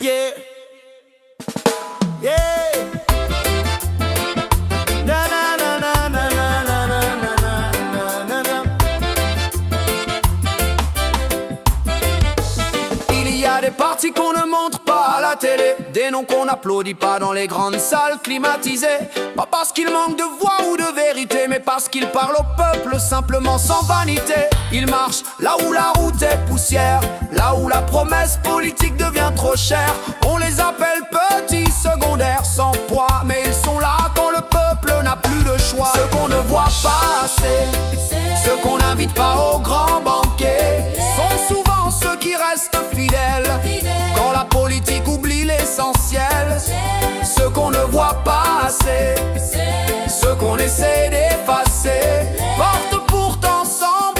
Yeah, yeah. Na na na na na na na na na na na. Il y a des partis qu'on ne montre pas à la télé, des noms qu'on n'applaudit pas dans les grandes salles climatisées. Pas parce qu'ils manquent de voix ou de vérité, mais parce qu'ils parlent au peuple simplement sans vanité. Ils marchent là où la route est poussière, là où la promesse politique devient trop chère. On les appelle petits secondaires sans poids, mais ils sont là quand le peuple n'a plus de choix. Ceux qu'on ne voit pas assez, ceux qu'on n'invite pas au grand banquet, sont souvent ceux qui restent fidèles quand la politique oublie l'essentiel. Ceux qu'on ne voit pas assez, ceux qu'on essaie d'effacer, portent pourtant sans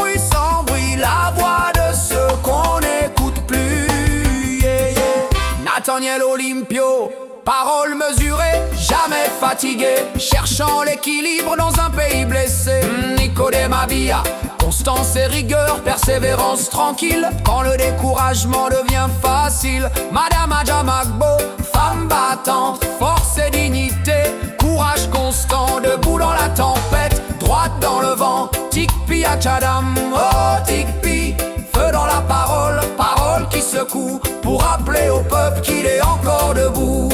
bruit la voix de ceux qu'on n'écoute plus. Yeah, yeah. Nathaniel Olympio, paroles mesurées, jamais fatigué, cherchant l'équilibre dans un pays blessé. Nicodème Abia, constance et rigueur, persévérance tranquille quand le découragement devient facile. Madame Adjamagbo, femme battante, force et dignité, courage constant, debout dans la tempête, droite dans le vent. Tikpi Achadam, oh Tikpi, feu dans la parole, parole qui secoue, pour rappeler au peuple qu'il est encore debout.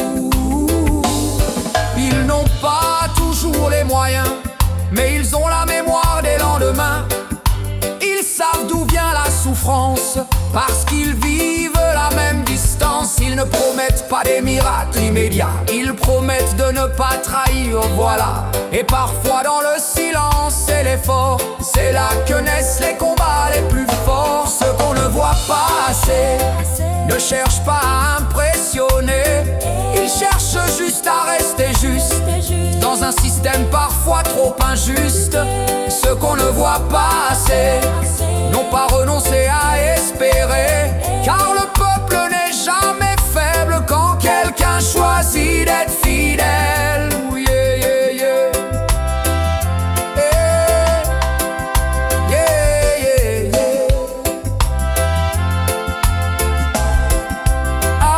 Ils n'ont pas toujours les moyens, mais ils ont la mémoire des lendemains. Ils savent d'où vient la souffrance, parce qu'ils vivent la même distance. Ils ne promettent pas des miracles immédiats, ils promettent de ne pas trahir, voilà. Et parfois dans le silence et l'effort, c'est là que naissent les combats les plus forts. Ceux qu'on ne voit pas assez ne cherchent pas à impressionner, ils cherchent juste à rester juste dans un système parfois trop injuste. Ceux qu'on ne voit pas assez n'ont pas renoncé à espérer, car le peuple n'est jamais faible quand quelqu'un choisit d'être fidèle. Yeah, yeah, yeah. Yeah, yeah, yeah, yeah. Ah,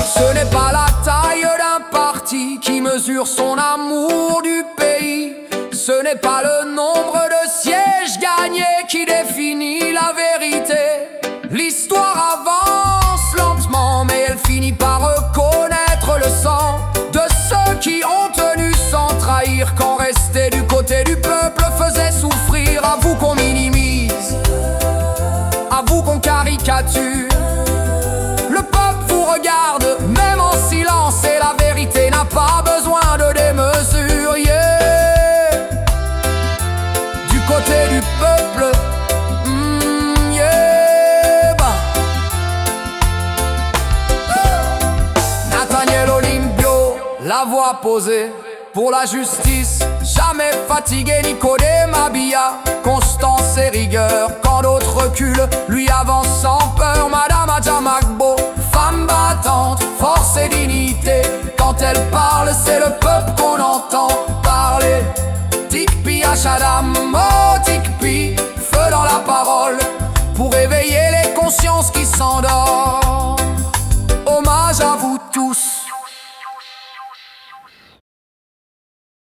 ce n'est pas la taille d'un parti qui mesure son amour du pays, ce n'est pas le nombre de sièges gagnés qui définit la vérité. L'histoire avance lentement, mais elle finit par reconnaître le sang de ceux qui ont tenu sans trahir, quand rester du côté du peuple faisait souffrir. À vous qu'on minimise, à vous qu'on caricature, le peuple vous regarde, même en silence, et la vérité n'a pas besoin de démesure. Yeah. Du côté du peuple, yeah, bah. Nathaniel Olympio, la voix posée pour la justice, jamais fatigué. Nicodème Abia, constance et rigueur quand d'autres reculent, lui avance sans peur. Madame Adjamagbo, femme battante, force et dignité, quand elle parle c'est le peuple qu'on entend parler. Tikpi Achadam, oh Tikpi, feu dans la parole, pour éveiller les consciences qui s'endorment. Hommage à vous tous,